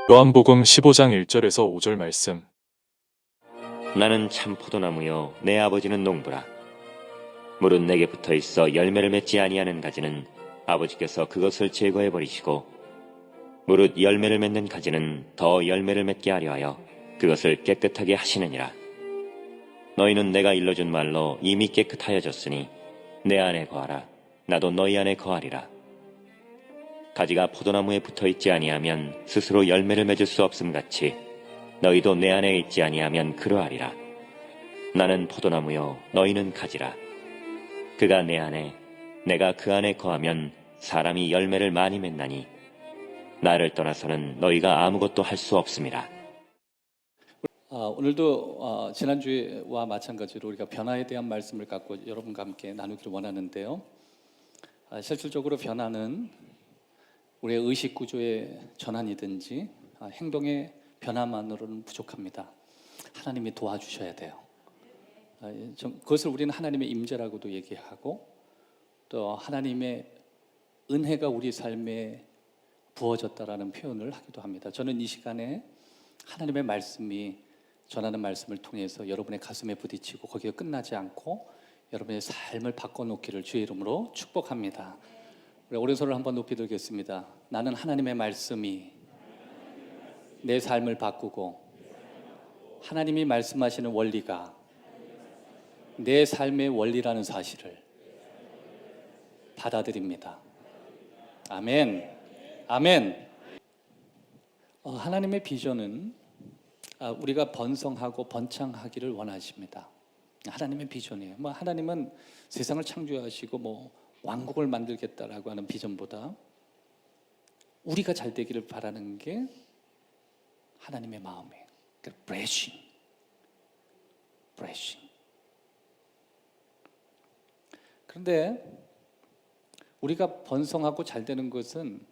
요한복음 15장 1절에서 5절 말씀. 나는 참 포도나무요 내 아버지는 농부라. 물은 내게 붙어 있어 열매를 맺지 아니하는 가지는 아버지께서 그것을 제거해 버리시고, 무릇 열매를 맺는 가지는 더 열매를 맺게 하려 하여 그것을 깨끗하게 하시느니라. 너희는 내가 일러준 말로 이미 깨끗하여졌으니 내 안에 거하라. 나도 너희 안에 거하리라. 가지가 포도나무에 붙어 있지 아니하면 스스로 열매를 맺을 수 없음 같이 너희도 내 안에 있지 아니하면 그러하리라. 나는 포도나무요 너희는 가지라. 그가 내 안에 내가 그 안에 거하면 사람이 열매를 많이 맺나니 나를 떠나서는 너희가 아무것도 할 수 없음이라. 오늘도 지난주와 마찬가지로 우리가 변화에 대한 말씀을 갖고 여러분과 함께 나누기를 원하는데요. 실질적으로 변화는 우리의 의식 구조의 전환이든지 행동의 변화만으로는 부족합니다. 하나님이 도와주셔야 돼요. 그것을 우리는 하나님의 임재라고도 얘기하고, 또 하나님의 은혜가 우리 삶에 부어졌다라는 표현을 하기도 합니다. 저는 이 시간에 하나님의 말씀이 전하는 말씀을 통해서 여러분의 가슴에 부딪히고 거기에 끝나지 않고 여러분의 삶을 바꿔놓기를 주의 이름으로 축복합니다. 우리 오른손을 한번 높이 들겠습니다. 나는 하나님의 말씀이 내 삶을 바꾸고 하나님이 말씀하시는 원리가 내 삶의 원리라는 사실을 받아들입니다. 아멘. 아멘. 하나님의 비전은 우리가 번성하고 번창하기를 원하십니다. 하나님의 비전이에요. 하나님은 세상을 창조하시고 왕국을 만들겠다라고 하는 비전보다 우리가 잘 되기를 바라는 게 하나님의 마음이에요. 브레싱. 그런데 우리가 번성하고 잘 되는 것은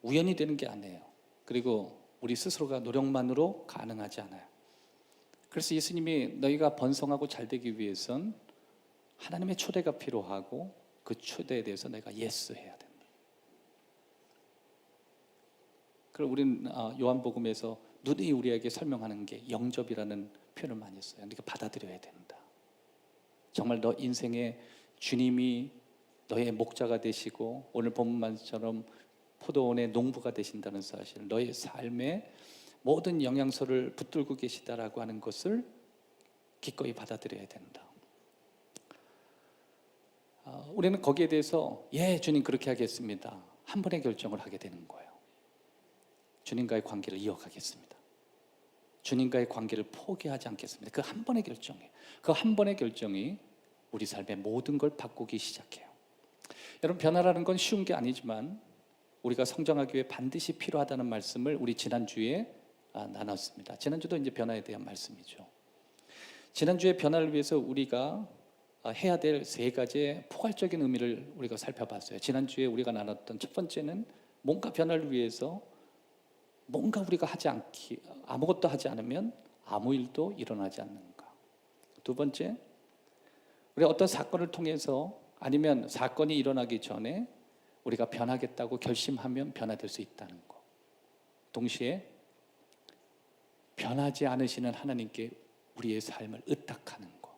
우연히 되는 게 아니에요. 그리고 우리 스스로가 노력만으로 가능하지 않아요. 그래서 예수님이 너희가 번성하고 잘 되기 위해선 하나님의 초대가 필요하고 그 초대에 대해서 내가 예스 해야 된다. 그리고 우리는 요한복음에서 누누이 우리에게 설명하는 게 영접이라는 표현을 많이 써요. 네가 받아들여야 된다. 정말 너 인생에 주님이 너의 목자가 되시고 오늘 본문만처럼 포도원의 농부가 되신다는 사실, 너의 삶에 모든 영양소를 붙들고 계시다라고 하는 것을 기꺼이 받아들여야 된다. 우리는 거기에 대해서 주님 그렇게 하겠습니다. 한 번의 결정을 하게 되는 거예요. 주님과의 관계를 이어가겠습니다. 주님과의 관계를 포기하지 않겠습니다. 그 한 번의 결정이에요. 그 한 번의 결정이 우리 삶의 모든 걸 바꾸기 시작해요. 여러분, 변화라는 건 쉬운 게 아니지만 우리가 성장하기 위해 반드시 필요하다는 말씀을 우리 지난주에 나눴습니다. 지난주도 이제 변화에 대한 말씀이죠. 지난주에 변화를 위해서 우리가 해야 될 세 가지의 포괄적인 의미를 우리가 살펴봤어요. 지난주에 우리가 나눴던 첫 번째는 뭔가 변화를 위해서 뭔가 우리가 아무것도 하지 않으면 아무 일도 일어나지 않는가. 두 번째, 우리가 어떤 사건을 통해서 아니면 사건이 일어나기 전에 우리가 변하겠다고 결심하면 변화될 수 있다는 것. 동시에 변하지 않으시는 하나님께 우리의 삶을 의탁하는 것.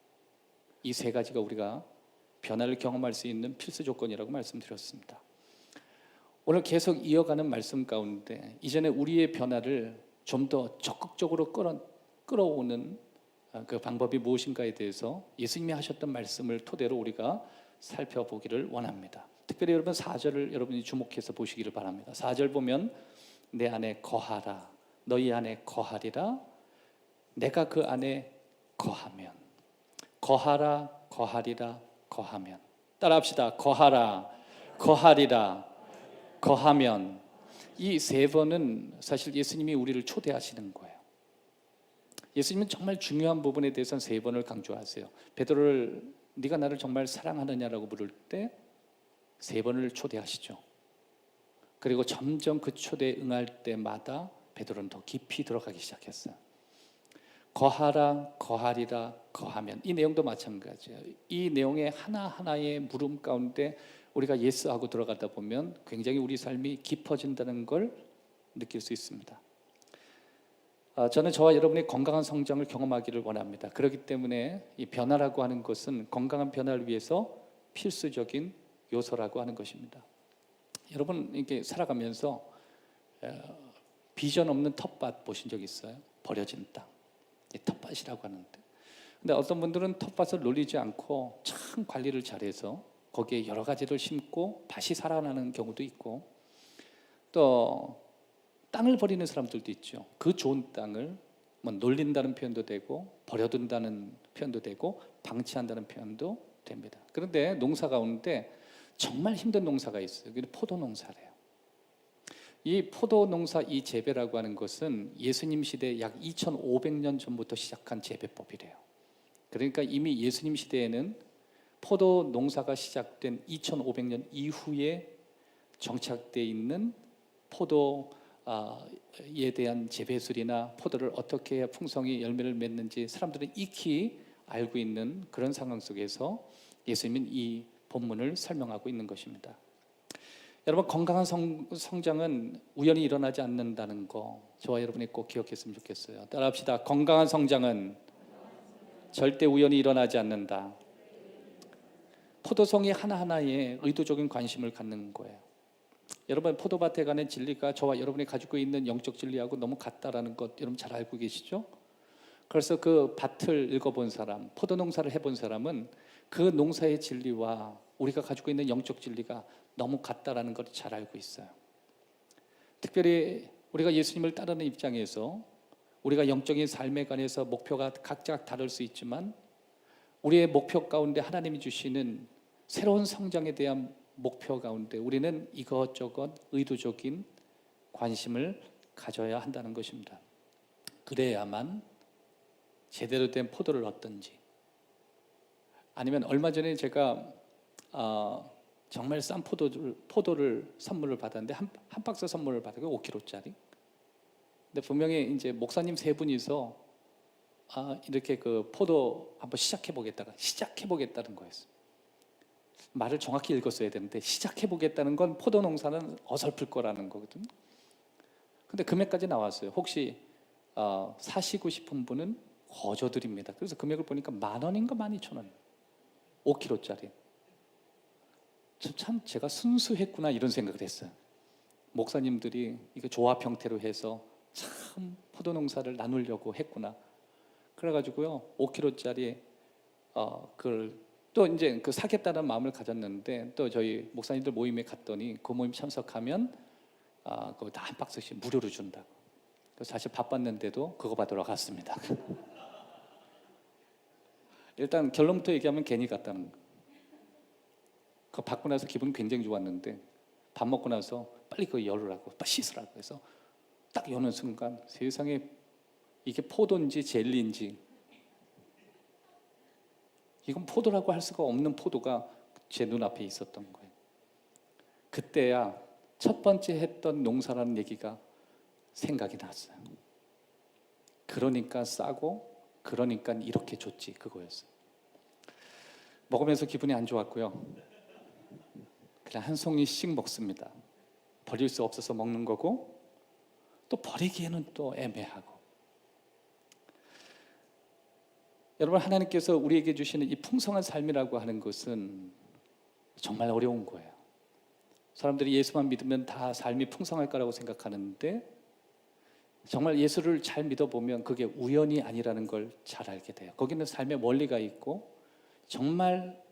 이 세 가지가 우리가 변화를 경험할 수 있는 필수 조건이라고 말씀드렸습니다. 오늘 계속 이어가는 말씀 가운데 이전에 우리의 변화를 좀 더 적극적으로 끌어오는 그 방법이 무엇인가에 대해서 예수님이 하셨던 말씀을 토대로 우리가 살펴보기를 원합니다. 특별히 여러분 4절을 여러분이 주목해서 보시기를 바랍니다. 4절 보면 내 안에 거하라, 너희 안에 거하리라, 내가 그 안에 거하면. 거하라, 거하리라, 거하면. 따라합시다. 거하라, 거하리라, 거하면. 이 세 번은 사실 예수님이 우리를 초대하시는 거예요. 예수님은 정말 중요한 부분에 대해서는 세 번을 강조하세요. 베드로를 네가 나를 정말 사랑하느냐라고 물을 때 세 번을 초대하시죠. 그리고 점점 그 초대에 응할 때마다 베드로는 더 깊이 들어가기 시작했어요. 거하라, 거하리라, 거하면. 이 내용도 마찬가지예요. 이 내용의 하나하나의 물음 가운데 우리가 예스하고 들어가다 보면 굉장히 우리 삶이 깊어진다는 걸 느낄 수 있습니다. 저는 저와 여러분이 건강한 성장을 경험하기를 원합니다. 그렇기 때문에 이 변화라고 하는 것은 건강한 변화를 위해서 필수적인 요소라고 하는 것입니다. 여러분 이렇게 살아가면서 비전 없는 텃밭 보신 적 있어요? 버려진 땅, 텃밭이라고 하는데, 근데 어떤 분들은 텃밭을 놀리지 않고 참 관리를 잘해서 거기에 여러 가지를 심고 밭이 살아나는 경우도 있고, 또 땅을 버리는 사람들도 있죠. 그 좋은 땅을 뭐 놀린다는 표현도 되고 버려둔다는 표현도 되고 방치한다는 표현도 됩니다. 그런데 농사 가운데 정말 힘든 농사가 있어요. 그게 포도 농사래요. 이 포도 농사 이 재배라고 하는 것은 예수님 시대 약 2500년 전부터 시작한 재배법이래요. 그러니까 이미 예수님 시대에는 포도 농사가 시작된 2500년 이후에 정착되어 있는 포도에 대한 재배술이나 포도를 어떻게 해야 풍성히 열매를 맺는지 사람들은 익히 알고 있는 그런 상황 속에서 예수님은 이 본문을 설명하고 있는 것입니다. 여러분, 건강한 성장은 우연히 일어나지 않는다는 거 저와 여러분이 꼭 기억했으면 좋겠어요. 따라합시다. 건강한 성장은 절대 우연히 일어나지 않는다. 포도송이 하나하나에 의도적인 관심을 갖는 거예요. 여러분, 포도밭에 가는 진리가 저와 여러분이 가지고 있는 영적 진리하고 너무 같다라는 것 여러분 잘 알고 계시죠? 그래서 그 밭을 읽어본 사람, 포도 농사를 해본 사람은 그 농사의 진리와 우리가 가지고 있는 영적 진리가 너무 같다라는 걸 잘 알고 있어요. 특별히 우리가 예수님을 따르는 입장에서 우리가 영적인 삶에 관해서 목표가 각자 다를 수 있지만 우리의 목표 가운데 하나님이 주시는 새로운 성장에 대한 목표 가운데 우리는 이것저것 의도적인 관심을 가져야 한다는 것입니다. 그래야만 제대로 된 포도를 얻든지, 아니면 얼마 전에 제가 정말 싼 포도를 선물을 받았는데 한 박스 선물을 받았어요. 5kg짜리. 근데 분명히 이제 목사님 세 분이서 이렇게 그 포도 한번 시작해보겠다는 거였어요. 말을 정확히 읽었어야 되는데 시작해보겠다는 건 포도 농사는 어설플 거라는 거거든. 근데 금액까지 나왔어요. 혹시 사시고 싶은 분은 거저 드립니다. 그래서 금액을 보니까 10,000원인가 12,000원. 5kg짜리. 참 제가 순수했구나 이런 생각을 했어요. 목사님들이 이거 조합 형태로 해서 참 포도 농사를 나누려고 했구나. 그래가지고요 5kg짜리 그걸 또 이제 그 사겠다는 마음을 가졌는데, 또 저희 목사님들 모임에 갔더니 그 모임 참석하면 그거 다 한 박스씩 무료로 준다고. 그래서 사실 바빴는데도 그거 받으러 갔습니다. 일단 결론부터 얘기하면 괜히 갔다는 거. 그거 받고 나서 기분이 굉장히 좋았는데 밥 먹고 나서 빨리 그거 열으라고, 빨리 씻으라고 해서 딱 여는 순간 세상에 이게 포도인지 젤리인지, 이건 포도라고 할 수가 없는 포도가 제 눈앞에 있었던 거예요. 그때야 첫 번째 했던 농사라는 얘기가 생각이 났어요. 그러니까 싸고 그러니까 이렇게 좋지, 그거였어요. 먹으면서 기분이 안 좋았고요. 그냥 한 송이씩 먹습니다. 버릴 수 없어서 먹는 거고 또 버리기에는 또 애매하고. 여러분, 하나님께서 우리에게 주시는 이 풍성한 삶이라고 하는 것은 정말 어려운 거예요. 사람들이 예수만 믿으면 다 삶이 풍성할 거라고 생각하는데 정말 예수를 잘 믿어보면 그게 우연이 아니라는 걸 잘 알게 돼요. 거기는 삶의 원리가 있고 정말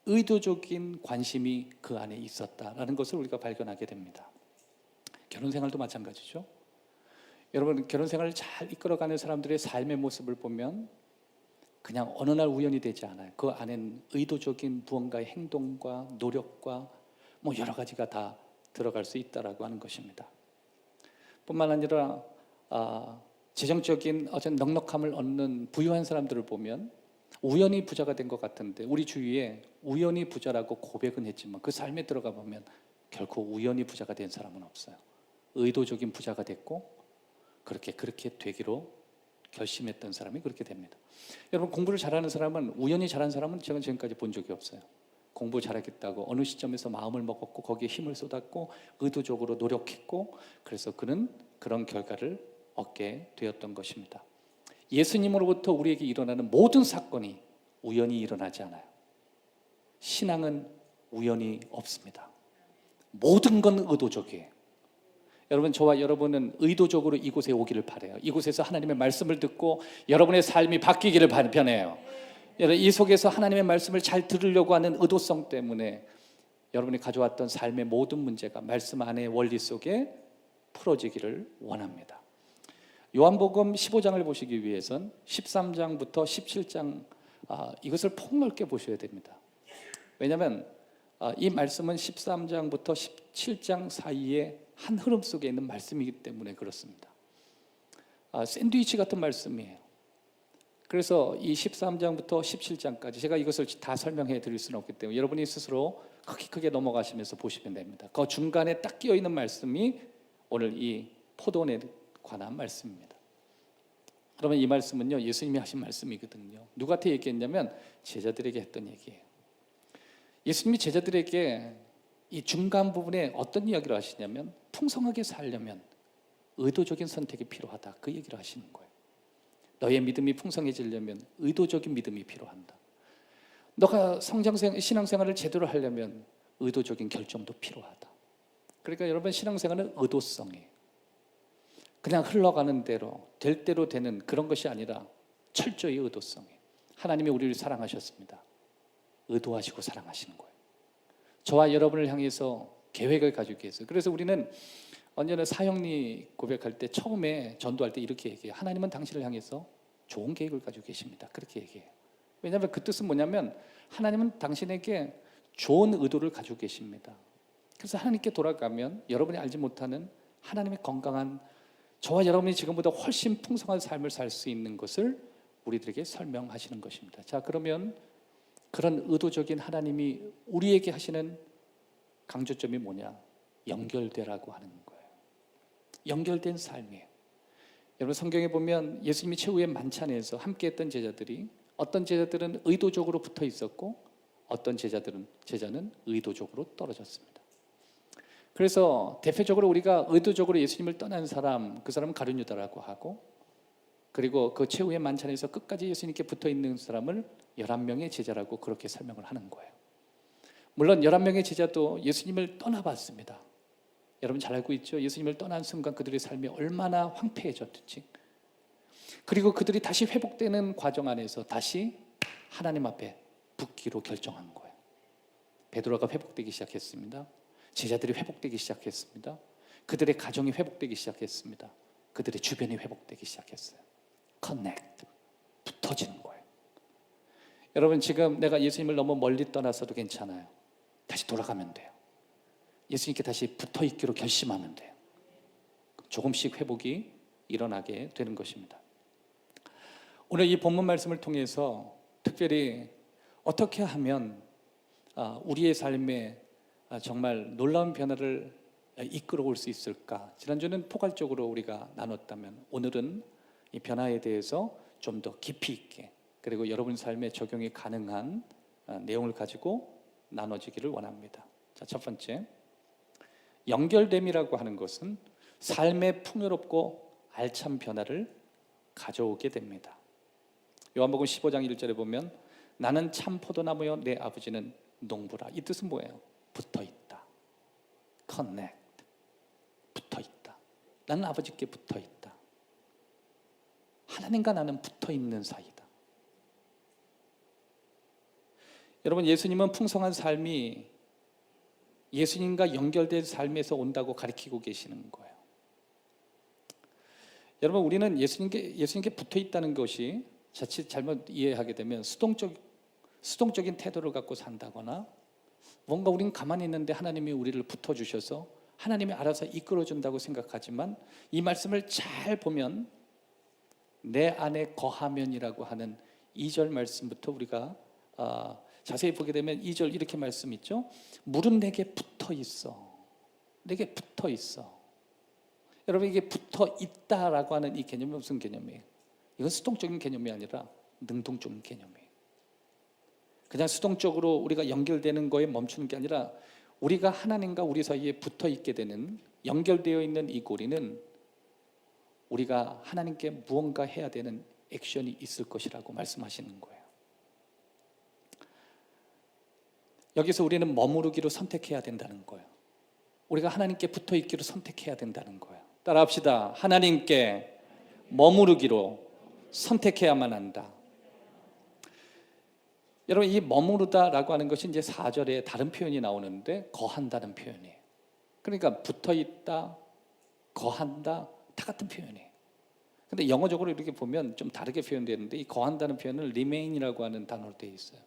의도적인 관심이 그 안에 있었다라는 것을 우리가 발견하게 됩니다. 결혼 생활도 마찬가지죠. 여러분, 결혼 생활을 잘 이끌어가는 사람들의 삶의 모습을 보면 그냥 어느 날 우연이 되지 않아요. 그 안엔 의도적인 무언가의 행동과 노력과 뭐 여러 가지가 다 들어갈 수 있다라고 하는 것입니다. 뿐만 아니라 재정적인 어떤 넉넉함을 얻는 부유한 사람들을 보면 우연히 부자가 된 것 같은데, 우리 주위에 우연히 부자라고 고백은 했지만 그 삶에 들어가 보면 결코 우연히 부자가 된 사람은 없어요. 의도적인 부자가 됐고 그렇게 되기로 결심했던 사람이 그렇게 됩니다. 여러분, 공부를 잘하는 사람은, 우연히 잘하는 사람은 제가 지금까지 본 적이 없어요. 공부 잘하겠다고 어느 시점에서 마음을 먹었고 거기에 힘을 쏟았고 의도적으로 노력했고, 그래서 그는 그런 결과를 얻게 되었던 것입니다. 예수님으로부터 우리에게 일어나는 모든 사건이 우연히 일어나지 않아요. 신앙은 우연이 없습니다. 모든 건 의도적이에요. 여러분, 저와 여러분은 의도적으로 이곳에 오기를 바라요. 이곳에서 하나님의 말씀을 듣고 여러분의 삶이 바뀌기를 바라요. 이 속에서 하나님의 말씀을 잘 들으려고 하는 의도성 때문에 여러분이 가져왔던 삶의 모든 문제가 말씀 안의 원리 속에 풀어지기를 원합니다. 요한복음 15장을 보시기 위해선 13장부터 17장 이것을 폭넓게 보셔야 됩니다. 왜냐하면 이 말씀은 13장부터 17장 사이에 한 흐름 속에 있는 말씀이기 때문에 그렇습니다. 샌드위치 같은 말씀이에요. 그래서 이 13장부터 17장까지 제가 이것을 다 설명해 드릴 수는 없기 때문에 여러분이 스스로 크게 넘어가시면서 보시면 됩니다. 그 중간에 딱 끼어 있는 말씀이 오늘 이 포도원에 관한 말씀입니다. 그러면 이 말씀은요, 예수님이 하신 말씀이거든요. 누구한테 얘기했냐면 제자들에게 했던 얘기예요. 예수님이 제자들에게 이 중간 부분에 어떤 이야기를 하시냐면 풍성하게 살려면 의도적인 선택이 필요하다, 그 얘기를 하시는 거예요. 너의 믿음이 풍성해지려면 의도적인 믿음이 필요한다. 너가 신앙생활을 제대로 하려면 의도적인 결정도 필요하다. 그러니까 여러분, 신앙생활은 의도성이에요. 그냥 흘러가는 대로 될 대로 되는 그런 것이 아니라 철저히 의도성이에요. 하나님이 우리를 사랑하셨습니다. 의도하시고 사랑하시는 거예요. 저와 여러분을 향해서 계획을 가지고 계세요. 그래서 우리는 언제나 사형리 고백할 때 처음에 전도할 때 이렇게 얘기해요. 하나님은 당신을 향해서 좋은 계획을 가지고 계십니다. 그렇게 얘기해요. 왜냐하면 그 뜻은 뭐냐면 하나님은 당신에게 좋은 의도를 가지고 계십니다. 그래서 하나님께 돌아가면 여러분이 알지 못하는 하나님의 건강한, 저와 여러분이 지금보다 훨씬 풍성한 삶을 살 수 있는 것을 우리들에게 설명하시는 것입니다. 자, 그러면 그런 의도적인 하나님이 우리에게 하시는 강조점이 뭐냐? 연결되라고 하는 거예요. 연결된 삶이에요. 여러분, 성경에 보면 예수님이 최후의 만찬에서 함께했던 제자들이, 어떤 제자들은 의도적으로 붙어 있었고 어떤 제자는 의도적으로 떨어졌습니다. 그래서 대표적으로 우리가 의도적으로 예수님을 떠난 사람, 그 사람은 가룟 유다라고 하고, 그리고 그 최후의 만찬에서 끝까지 예수님께 붙어 있는 사람을 11명의 제자라고 그렇게 설명을 하는 거예요. 물론 11명의 제자도 예수님을 떠나봤습니다. 여러분 잘 알고 있죠? 예수님을 떠난 순간 그들의 삶이 얼마나 황폐해졌든지, 그리고 그들이 다시 회복되는 과정 안에서 다시 하나님 앞에 붙기로 결정한 거예요. 베드로가 회복되기 시작했습니다. 제자들이 회복되기 시작했습니다. 그들의 가정이 회복되기 시작했습니다. 그들의 주변이 회복되기 시작했어요. 커넥트, 붙어지는 거예요. 여러분, 지금 내가 예수님을 너무 멀리 떠나서도 괜찮아요. 다시 돌아가면 돼요. 예수님께 다시 붙어있기로 결심하면 돼요. 조금씩 회복이 일어나게 되는 것입니다. 오늘 이 본문 말씀을 통해서 특별히 어떻게 하면 우리의 삶에 정말 놀라운 변화를 이끌어 올 수 있을까? 지난주는 포괄적으로 우리가 나눴다면 오늘은 이 변화에 대해서 좀 더 깊이 있게, 그리고 여러분 삶에 적용이 가능한 내용을 가지고 나눠지기를 원합니다. 자, 첫 번째, 연결됨이라고 하는 것은 삶의 풍요롭고 알찬 변화를 가져오게 됩니다. 요한복음 15장 1절에 보면 나는 참 포도나무요 내 아버지는 농부라. 이 뜻은 뭐예요? 붙어있다. 커넥트, 붙어있다. 나는 아버지께 붙어있다. 하나님과 나는 붙어있는 사이다. 여러분, 예수님은 풍성한 삶이 예수님과 연결된 삶에서 온다고 가르치고 계시는 거예요. 여러분, 우리는 예수님께 붙어 있다는 것이 자칫 잘못 이해하게 되면 수동적인 태도를 갖고 산다거나, 뭔가 우리는 가만히 있는데 하나님이 우리를 붙어주셔서 하나님이 알아서 이끌어준다고 생각하지만, 이 말씀을 잘 보면 내 안에 거하면이라고 하는 2절 말씀부터 우리가 자세히 보게 되면 2절 이렇게 말씀 있죠. 물은 내게 붙어 있어. 내게 붙어 있어. 여러분, 이게 붙어 있다라고 하는 이 개념이 무슨 개념이에요? 이건 수동적인 개념이 아니라 능동적인 개념이에요. 그냥 수동적으로 우리가 연결되는 거에 멈추는 게 아니라 우리가 하나님과 우리 사이에 붙어 있게 되는, 연결되어 있는 이 고리는 우리가 하나님께 무언가 해야 되는 액션이 있을 것이라고 말씀하시는 거예요. 여기서 우리는 머무르기로 선택해야 된다는 거예요. 우리가 하나님께 붙어 있기로 선택해야 된다는 거예요. 따라합시다. 하나님께 머무르기로 선택해야만 한다. 여러분, 이 머무르다라고 하는 것이 이제 4절에 다른 표현이 나오는데 거한다는 표현이에요. 그러니까 붙어 있다, 거한다, 다 같은 표현이에요. 근데 영어적으로 이렇게 보면 좀 다르게 표현되는데 이 거한다는 표현은 remain이라고 하는 단어로 되어 있어요.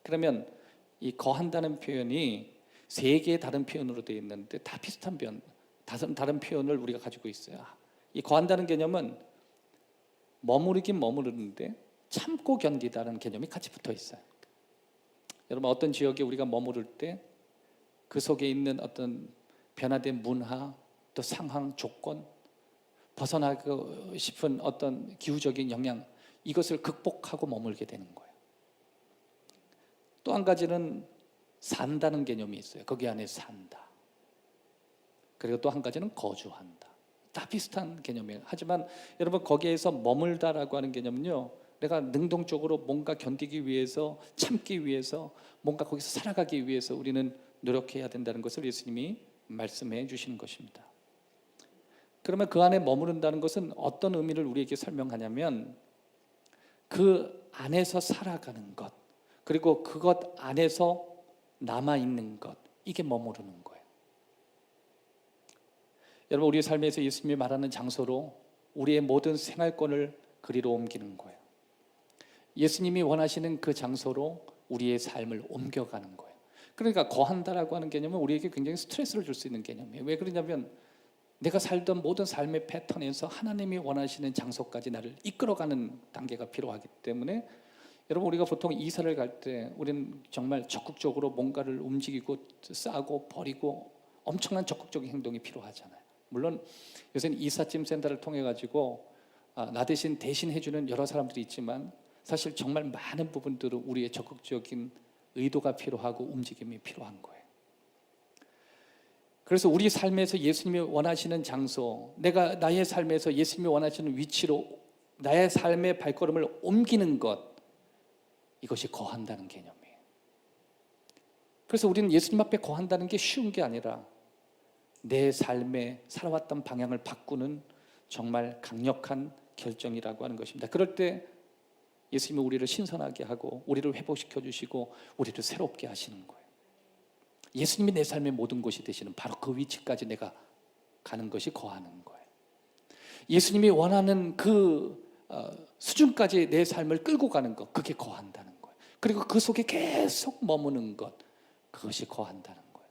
그러면 이 거한다는 표현이 3개의 다른 표현으로 되어 있는데 다 비슷한 표현, 다른 표현을 우리가 가지고 있어요. 이 거한다는 개념은 머무르긴 머무르는데 참고 견디다는 개념이 같이 붙어 있어요. 여러분, 어떤 지역에 우리가 머무를 때 그 속에 있는 어떤 변화된 문화, 또 상황, 조건, 벗어나고 싶은 어떤 기후적인 영향, 이것을 극복하고 머물게 되는 거예요. 또 한 가지는 산다는 개념이 있어요. 거기 안에 산다. 그리고 또 한 가지는 거주한다. 다 비슷한 개념이에요. 하지만 여러분, 거기에서 머물다라고 하는 개념은요, 내가 능동적으로 뭔가 견디기 위해서, 참기 위해서, 뭔가 거기서 살아가기 위해서 우리는 노력해야 된다는 것을 예수님이 말씀해 주시는 것입니다. 그러면 그 안에 머무른다는 것은 어떤 의미를 우리에게 설명하냐면 그 안에서 살아가는 것, 그리고 그것 안에서 남아있는 것, 이게 머무르는 거예요. 여러분, 우리의 삶에서 예수님이 말하는 장소로 우리의 모든 생활권을 그리로 옮기는 거예요. 예수님이 원하시는 그 장소로 우리의 삶을 옮겨가는 거예요. 그러니까 거한다라고 하는 개념은 우리에게 굉장히 스트레스를 줄 수 있는 개념이에요. 왜 그러냐면 내가 살던 모든 삶의 패턴에서 하나님이 원하시는 장소까지 나를 이끌어가는 단계가 필요하기 때문에 여러분, 우리가 보통 이사를 갈 때 우리는 정말 적극적으로 뭔가를 움직이고 싸고 버리고 엄청난 적극적인 행동이 필요하잖아요. 물론 요새는 이삿짐 센터를 통해 가지고 나 대신 해주는 여러 사람들이 있지만 사실 정말 많은 부분들은 우리의 적극적인 의도가 필요하고 움직임이 필요한 거예요. 그래서 우리 삶에서 예수님이 원하시는 장소, 내가 나의 삶에서 예수님이 원하시는 위치로 나의 삶의 발걸음을 옮기는 것, 이것이 거한다는 개념이에요. 그래서 우리는 예수님 앞에 거한다는 게 쉬운 게 아니라 내 삶에 살아왔던 방향을 바꾸는 정말 강력한 결정이라고 하는 것입니다. 그럴 때 예수님은 우리를 신선하게 하고 우리를 회복시켜 주시고 우리를 새롭게 하시는 거예요. 예수님이 내 삶의 모든 곳이 되시는 바로 그 위치까지 내가 가는 것이 거하는 거예요. 예수님이 원하는 그 수준까지 내 삶을 끌고 가는 것, 그게 거한다는 거예요. 그리고 그 속에 계속 머무는 것, 그것이 거한다는 거예요.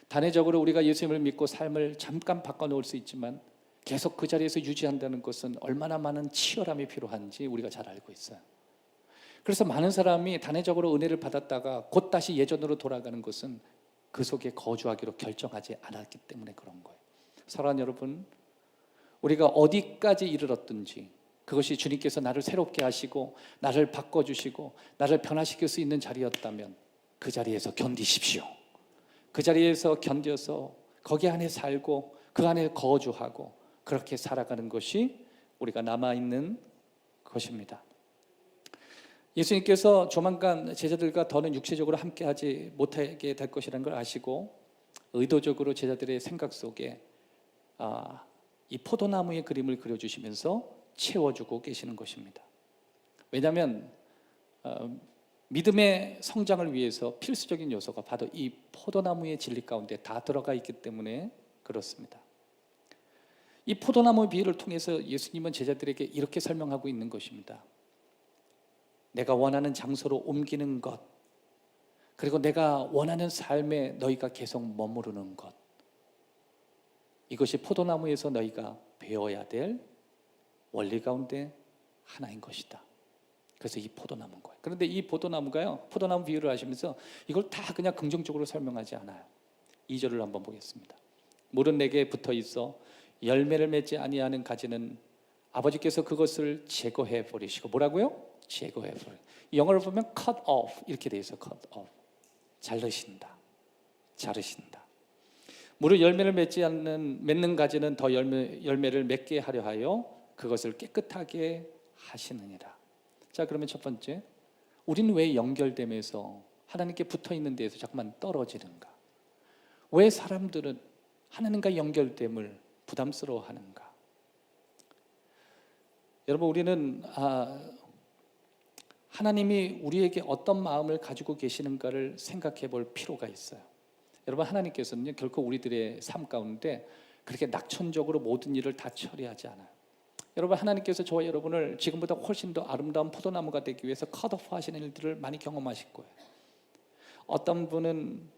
단회적으로 우리가 예수님을 믿고 삶을 잠깐 바꿔놓을 수 있지만 계속 그 자리에서 유지한다는 것은 얼마나 많은 치열함이 필요한지 우리가 잘 알고 있어요. 그래서 많은 사람이 단회적으로 은혜를 받았다가 곧 다시 예전으로 돌아가는 것은 그 속에 거주하기로 결정하지 않았기 때문에 그런 거예요. 사랑하는 여러분, 우리가 어디까지 이르렀든지 그것이 주님께서 나를 새롭게 하시고 나를 바꿔주시고 나를 변화시킬 수 있는 자리였다면 그 자리에서 견디십시오. 그 자리에서 견뎌서 거기 안에 살고 그 안에 거주하고 그렇게 살아가는 것이 우리가 남아있는 것입니다. 예수님께서 조만간 제자들과 더는 육체적으로 함께하지 못하게 될 것이라는 걸 아시고 의도적으로 제자들의 생각 속에 이 포도나무의 그림을 그려주시면서 채워주고 계시는 것입니다. 왜냐하면 믿음의 성장을 위해서 필수적인 요소가 바로 이 포도나무의 진리 가운데 다 들어가 있기 때문에 그렇습니다. 이 포도나무 비유를 통해서 예수님은 제자들에게 이렇게 설명하고 있는 것입니다. 내가 원하는 장소로 옮기는 것, 그리고 내가 원하는 삶에 너희가 계속 머무르는 것, 이것이 포도나무에서 너희가 배워야 될 원리 가운데 하나인 것이다. 그래서 이 포도나무인 거예요. 그런데 이 포도나무가요, 포도나무 비유를 하시면서 이걸 다 그냥 긍정적으로 설명하지 않아요. 2절을 한번 보겠습니다. 물은 내게 붙어 있어 열매를 맺지 아니하는 가지는 아버지께서 그것을 제거해 버리시고, 뭐라고요? 제거해 버려. 영어로 보면 cut off 이렇게 돼 있어. cut off. 자르신다. 무릇 열매를 맺는 가지는 더 열매를 맺게 하려 하여 그것을 깨끗하게 하시느니라. 자, 그러면 첫 번째, 우리는 왜 연결됨에서 하나님께 붙어 있는 데에서 자꾸만 떨어지는가? 왜 사람들은 하나님과 연결됨을 부담스러워하는가? 여러분, 우리는 하나님이 우리에게 어떤 마음을 가지고 계시는가를 생각해 볼 필요가 있어요. 여러분, 하나님께서는 결코 우리들의 삶 가운데 그렇게 낙천적으로 모든 일을 다 처리하지 않아요. 여러분, 하나님께서 저와 여러분을 지금보다 훨씬 더 아름다운 포도나무가 되기 위해서 컷오프 하시는 일들을 많이 경험하실 거예요. 어떤 분은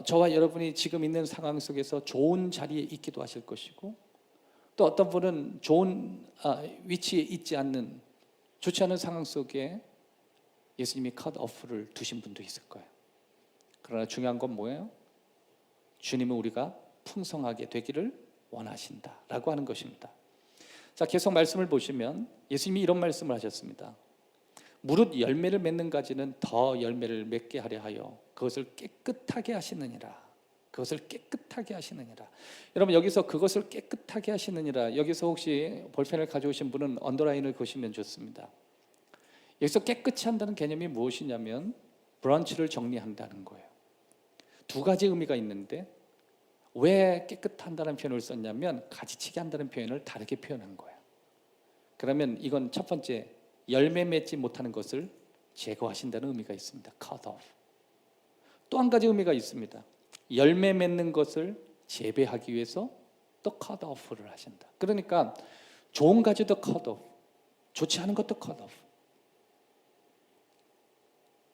저와 여러분이 지금 있는 상황 속에서 좋은 자리에 있기도 하실 것이고, 또 어떤 분은 좋은 위치에 있지 않는, 좋지 않은 상황 속에 예수님이 컷오프를 두신 분도 있을 거예요. 그러나 중요한 건 뭐예요? 주님은 우리가 풍성하게 되기를 원하신다라고 하는 것입니다. 자, 계속 말씀을 보시면 예수님이 이런 말씀을 하셨습니다. 무릇 열매를 맺는 가지는 더 열매를 맺게 하려 하여 그것을 깨끗하게 하시느니라. 그것을 깨끗하게 하시느니라. 여러분, 여기서 그것을 깨끗하게 하시느니라, 여기서 혹시 볼펜을 가져오신 분은 언더라인을 그으시면 좋습니다. 여기서 깨끗이 한다는 개념이 무엇이냐면 브런치를 정리한다는 거예요. 두 가지 의미가 있는데, 왜 깨끗한다는 표현을 썼냐면 가지치기 한다는 표현을 다르게 표현한 거예요. 그러면 이건 첫 번째, 열매 맺지 못하는 것을 제거하신다는 의미가 있습니다. cut off. 또 한 가지 의미가 있습니다. 열매 맺는 것을 재배하기 위해서 또 cut off를 하신다. 그러니까 좋은 가지도 cut off, 좋지 않은 것도 cut off.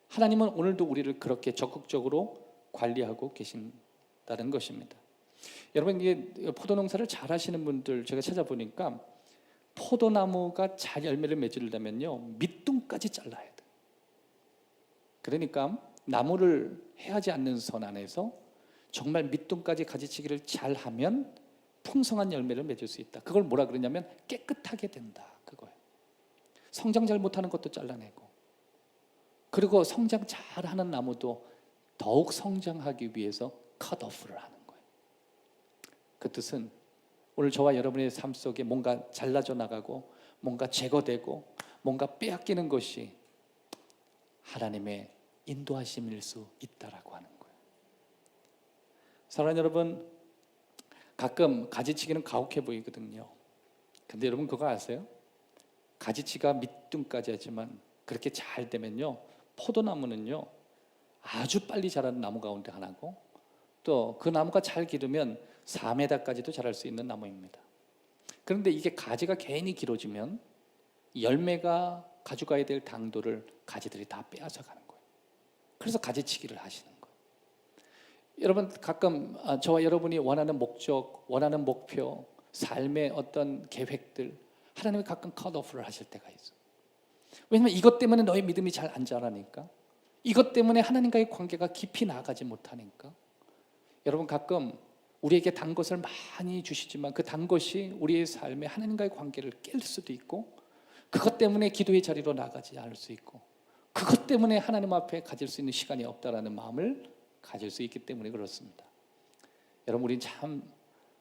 하나님은 오늘도 우리를 그렇게 적극적으로 관리하고 계신다는 것입니다. 여러분, 이게 포도농사를 잘 하시는 분들 제가 찾아보니까 포도나무가 잘 열매를 맺으려면요, 밑둥까지 잘라야 돼요. 그러니까 나무를 해하지 않는 선 안에서 정말 밑둥까지 가지치기를 잘 하면 풍성한 열매를 맺을 수 있다. 그걸 뭐라 그러냐면 깨끗하게 된다, 그거예요. 성장 잘 못하는 것도 잘라내고, 그리고 성장 잘하는 나무도 더욱 성장하기 위해서 컷오프를 하는 거예요. 그 뜻은 오늘 저와 여러분의 삶 속에 뭔가 잘라져 나가고 뭔가 제거되고 뭔가 빼앗기는 것이 하나님의 인도하심일 수 있다라고 하는 거예요. 사랑하는 여러분, 가끔 가지치기는 가혹해 보이거든요. 근데 여러분 그거 아세요? 가지치기가 밑둥까지 하지만 그렇게 잘 되면요, 포도나무는요 아주 빨리 자라는 나무 가운데 하나고, 또 그 나무가 잘 기르면 4m까지도 자랄 수 있는 나무입니다. 그런데 이게 가지가 괜히 길어지면 열매가 가져가야 될 당도를 가지들이 다 빼앗아 가는 거예요. 그래서 가지치기를 하시는 거예요. 여러분, 가끔 저와 여러분이 원하는 목적, 원하는 목표, 삶의 어떤 계획들, 하나님이 가끔 컷오프를 하실 때가 있어요. 왜냐하면 이것 때문에 너의 믿음이 잘 안 자라니까, 이것 때문에 하나님과의 관계가 깊이 나아가지 못하니까. 여러분, 가끔 우리에게 단 것을 많이 주시지만 그 단 것이 우리의 삶에 하나님과의 관계를 깰 수도 있고, 그것 때문에 기도의 자리로 나가지 않을 수 있고, 그것 때문에 하나님 앞에 가질 수 있는 시간이 없다라는 마음을 가질 수 있기 때문에 그렇습니다. 여러분, 우린 참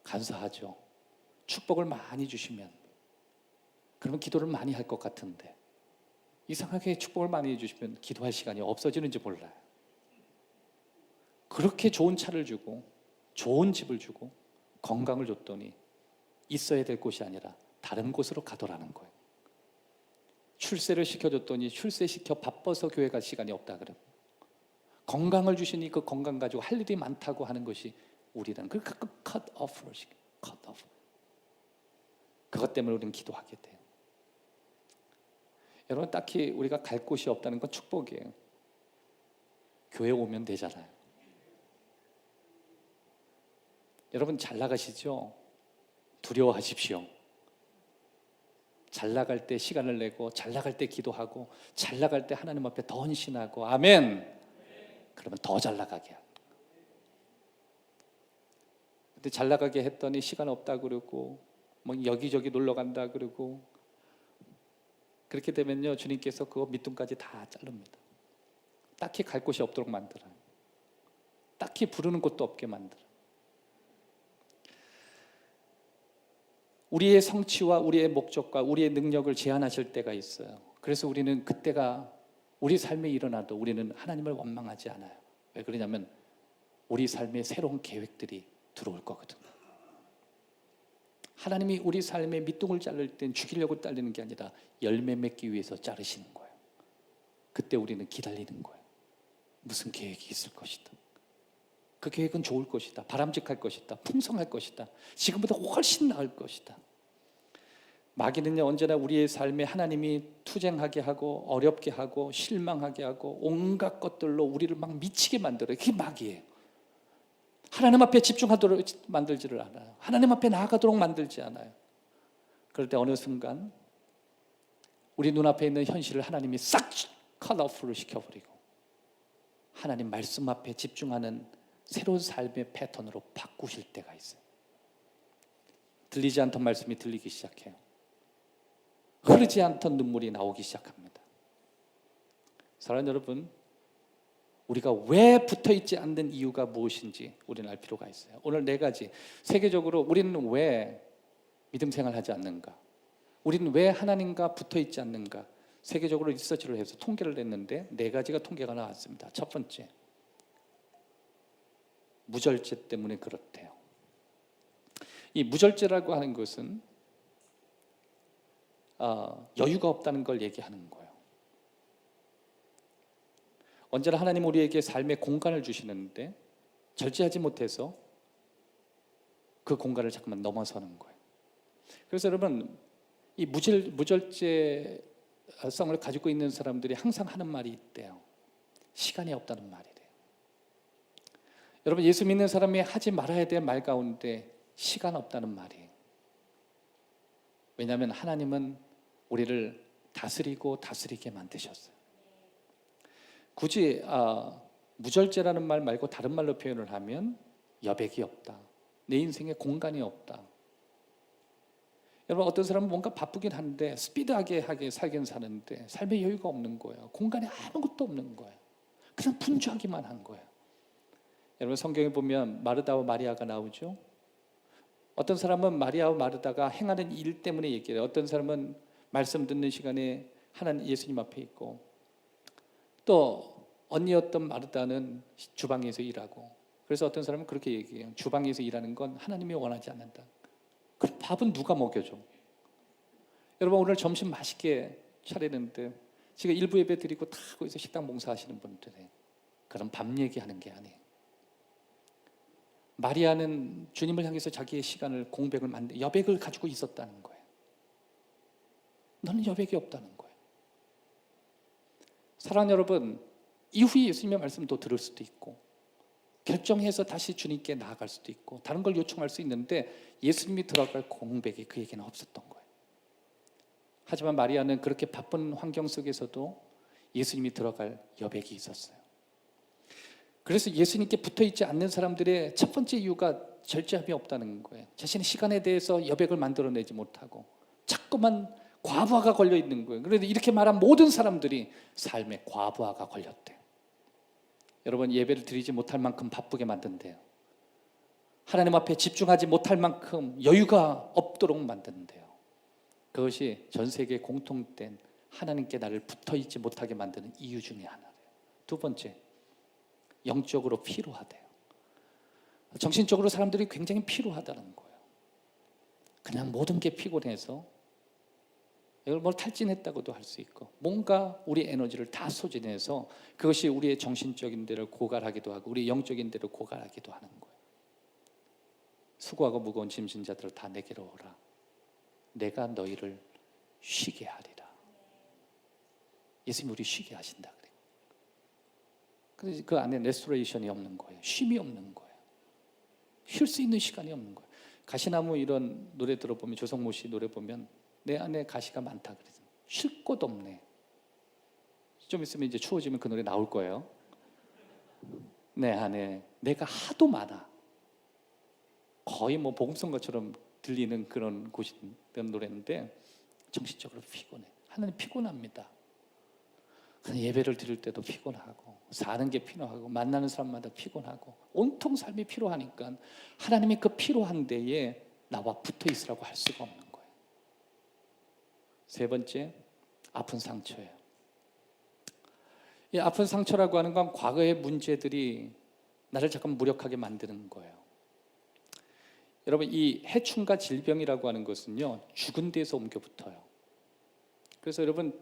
감사하죠. 축복을 많이 주시면 그러면 기도를 많이 할 것 같은데, 이상하게 축복을 많이 해주시면 기도할 시간이 없어지는지 몰라요. 그렇게 좋은 차를 주고 좋은 집을 주고 건강을 줬더니 있어야 될 곳이 아니라 다른 곳으로 가더라는 거예요. 출세를 시켜줬더니 출세시켜 바빠서 교회 갈 시간이 없다 그래요. 건강을 주시니 그 건강 가지고 할 일이 많다고 하는 것이 우리라는, 그 가끔 cut off. 그것 때문에 우리는 기도하게 돼요. 여러분, 딱히 우리가 갈 곳이 없다는 건 축복이에요. 교회 오면 되잖아요. 여러분, 잘 나가시죠? 두려워하십시오. 잘 나갈 때 시간을 내고, 잘 나갈 때 기도하고, 잘 나갈 때 하나님 앞에 더 헌신하고, 아멘. 그러면 더 잘 나가게 해요. 근데 잘 나가게 했더니 시간 없다 그러고, 뭐 여기저기 놀러 간다 그러고, 그렇게 되면요, 주님께서 그거 밑둥까지 다 자릅니다. 딱히 갈 곳이 없도록 만들어요. 딱히 부르는 곳도 없게 만들어요. 우리의 성취와 우리의 목적과 우리의 능력을 제한하실 때가 있어요. 그래서 우리는 그때가 우리 삶에 일어나도 우리는 하나님을 원망하지 않아요. 왜 그러냐면 우리 삶에 새로운 계획들이 들어올 거거든요. 하나님이 우리 삶에 밑둥을 자를 땐 죽이려고 자르는 게 아니라 열매 맺기 위해서 자르시는 거예요. 그때 우리는 기다리는 거예요. 무슨 계획이 있을 것이다. 그 계획은 좋을 것이다. 바람직할 것이다. 풍성할 것이다. 지금보다 훨씬 나을 것이다. 마귀는요, 언제나 우리의 삶에 하나님이 투쟁하게 하고 어렵게 하고 실망하게 하고 온갖 것들로 우리를 막 미치게 만들어요. 그게 마귀예요. 하나님 앞에 집중하도록 만들지를 않아요. 하나님 앞에 나아가도록 만들지 않아요. 그럴 때 어느 순간 우리 눈앞에 있는 현실을 하나님이 싹 컷오프를 시켜버리고 하나님 말씀 앞에 집중하는 새로운 삶의 패턴으로 바꾸실 때가 있어요. 들리지 않던 말씀이 들리기 시작해요. 흐르지 않던 눈물이 나오기 시작합니다. 사랑하는 여러분, 우리가 왜 붙어있지 않는 이유가 무엇인지 우리는 알 필요가 있어요. 오늘 4가지. 세계적으로 우리는 왜 믿음 생활하지 않는가? 우리는 왜 하나님과 붙어있지 않는가? 세계적으로 리서치를 해서 통계를 냈는데 4가지가 통계가 나왔습니다. 첫 번째, 무절제 때문에 그렇대요. 이 무절제라고 하는 것은 여유가 없다는 걸 얘기하는 거예요. 언제나 하나님 우리에게 삶의 공간을 주시는데 절제하지 못해서 그 공간을 자꾸만 넘어서는 거예요. 그래서 여러분, 이 무절제성을 가지고 있는 사람들이 항상 하는 말이 있대요. 시간이 없다는 말이래요. 여러분, 예수 믿는 사람이 하지 말아야 될 말 가운데 시간 없다는 말이에요. 왜냐하면 하나님은 우리를 다스리고 다스리게 만드셨어요. 굳이 무절제라는 말 말고 다른 말로 표현을 하면 여백이 없다. 내 인생에 공간이 없다. 여러분, 어떤 사람은 뭔가 바쁘긴 한데 스피드하게 살긴 사는데 삶의 여유가 없는 거예요. 공간에 아무것도 없는 거예요. 그냥 분주하기만 한 거예요. 여러분, 성경에 보면 마르다와 마리아가 나오죠. 어떤 사람은 마리아와 마르다가 행하는 일 때문에 얘기해요. 어떤 사람은 말씀 듣는 시간에 하나님 예수님 앞에 있고, 또 언니였던 마르다는 주방에서 일하고, 그래서 어떤 사람은 그렇게 얘기해요. 주방에서 일하는 건 하나님이 원하지 않는다. 그럼 밥은 누가 먹여줘? 여러분, 오늘 점심 맛있게 차리는데 지금 일부 예배 드리고 다 거기서 식당 봉사하시는 분들이 그런 밥 얘기하는 게 아니에요. 마리아는 주님을 향해서 자기의 시간을 공백을 여백을 가지고 있었다는 거예요. 너는 여백이 없다는 거예요. 사랑하는 여러분, 이후에 예수님의 말씀도 들을 수도 있고 결정해서 다시 주님께 나아갈 수도 있고 다른 걸 요청할 수 있는데 예수님이 들어갈 공백이 그에게는 없었던 거예요. 하지만 마리아는 그렇게 바쁜 환경 속에서도 예수님이 들어갈 여백이 있었어요. 그래서 예수님께 붙어있지 않는 사람들의 첫 번째 이유가 절제함이 없다는 거예요. 자신의 시간에 대해서 여백을 만들어내지 못하고 자꾸만 과부하가 걸려 있는 거예요. 그래서 이렇게 말한 모든 사람들이 삶에 과부하가 걸렸대요. 여러분, 예배를 드리지 못할 만큼 바쁘게 만든대요. 하나님 앞에 집중하지 못할 만큼 여유가 없도록 만드는데요. 그것이 전 세계에 공통된 하나님께 나를 붙어있지 못하게 만드는 이유 중에 하나예요. 두 번째, 영적으로 피로하대요. 정신적으로 사람들이 굉장히 피로하다는 거예요. 그냥 모든 게 피곤해서 이걸 뭘 탈진했다고도 할 수 있고 뭔가 우리 에너지를 다 소진해서 그것이 우리의 정신적인 데를 고갈하기도 하고 우리 영적인 데를 고갈하기도 하는 거예요. 수고하고 무거운 짐진 자들을 다 내게로 오라. 내가 너희를 쉬게 하리라. 예수님이 우리 쉬게 하신다 그래요. 그래서 그 안에 레스토레이션이 없는 거예요. 쉼이 없는 거예요. 쉴 수 있는 시간이 없는 거예요. 가시나무 이런 노래 들어보면 조성모 씨 노래 보면 내 안에 가시가 많다 그래서 쉴 곳 없네. 좀 있으면 이제 추워지면 그 노래 나올 거예요. 내 안에 내가 하도 많아. 거의 뭐 복음성 것처럼 들리는 그런 그런 노래인데 정신적으로 피곤해. 하나님 피곤합니다. 예배를 드릴 때도 피곤하고 사는 게 피곤하고 만나는 사람마다 피곤하고 온통 삶이 피로하니까 하나님이 그 피로한 데에 나와 붙어 있으라고 할 수가 없는 거예요. 세 번째, 아픈 상처예요. 이 아픈 상처라고 하는 건 과거의 문제들이 나를 잠깐 무력하게 만드는 거예요. 여러분, 이 해충과 질병이라고 하는 것은요, 죽은 데에서 옮겨 붙어요. 그래서 여러분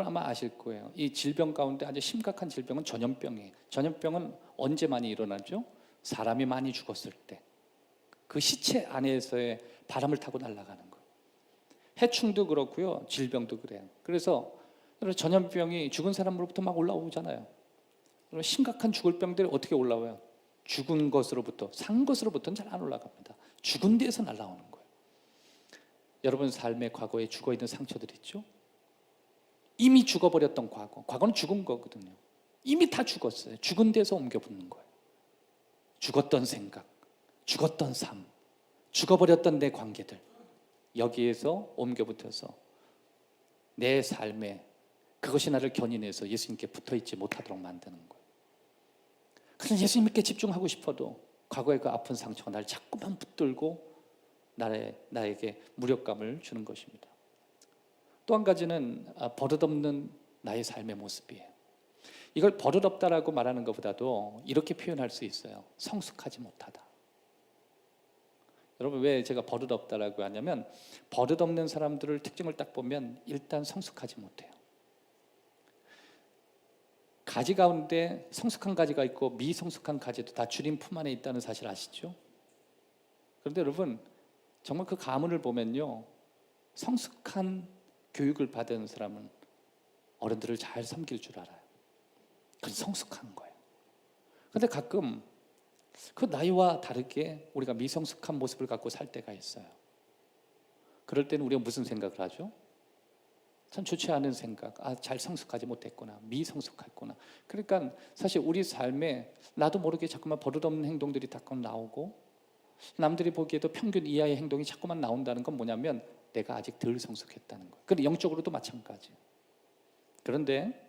아마 아실 거예요. 이 질병 가운데 아주 심각한 질병은 전염병이에요. 전염병은 언제 많이 일어나죠? 사람이 많이 죽었을 때. 그 시체 안에서의 바람을 타고 날아가는 거예요. 해충도 그렇고요, 질병도 그래요. 그래서 전염병이 죽은 사람으로부터 막 올라오잖아요. 심각한 죽을 병들이 어떻게 올라와요? 죽은 것으로부터, 산 것으로부터는 잘 안 올라갑니다. 죽은 데에서 날아오는 거예요. 여러분 삶의 과거에 죽어있는 상처들 있죠? 이미 죽어버렸던 과거는 죽은 거거든요. 이미 다 죽었어요. 죽은 데서 옮겨 붙는 거예요. 죽었던 생각, 죽었던 삶, 죽어버렸던 내 관계들, 여기에서 옮겨 붙어서 내 삶에 그것이 나를 견인해서 예수님께 붙어있지 못하도록 만드는 거예요. 그래서 예수님께 집중하고 싶어도 과거의 그 아픈 상처가 나를 자꾸만 붙들고 나에게 무력감을 주는 것입니다. 또 한 가지는 버릇없는 나의 삶의 모습이에요. 이걸 버릇없다라고 말하는 것보다도 이렇게 표현할 수 있어요. 성숙하지 못하다. 여러분, 왜 제가 버릇없다라고 하냐면, 버릇없는 사람들을 특징을 딱 보면 일단 성숙하지 못해요. 가지 가운데 성숙한 가지가 있고 미성숙한 가지도 다 주님 품 안에 있다는 사실 아시죠? 그런데 여러분, 정말 그 가문을 보면요, 성숙한 교육을 받은 사람은 어른들을 잘 섬길 줄 알아요. 그래서 성숙한 거예요. 그런데 가끔 그 나이와 다르게 우리가 미성숙한 모습을 갖고 살 때가 있어요. 그럴 때는 우리가 무슨 생각을 하죠? 참 좋지 않은 생각, 잘 성숙하지 못했구나, 미성숙했구나. 그러니까 사실 우리 삶에 나도 모르게 자꾸만 버릇없는 행동들이 자꾸 나오고, 남들이 보기에도 평균 이하의 행동이 자꾸만 나온다는 건 뭐냐면 내가 아직 덜 성숙했다는 거예요. 근데 영적으로도 마찬가지예요. 그런데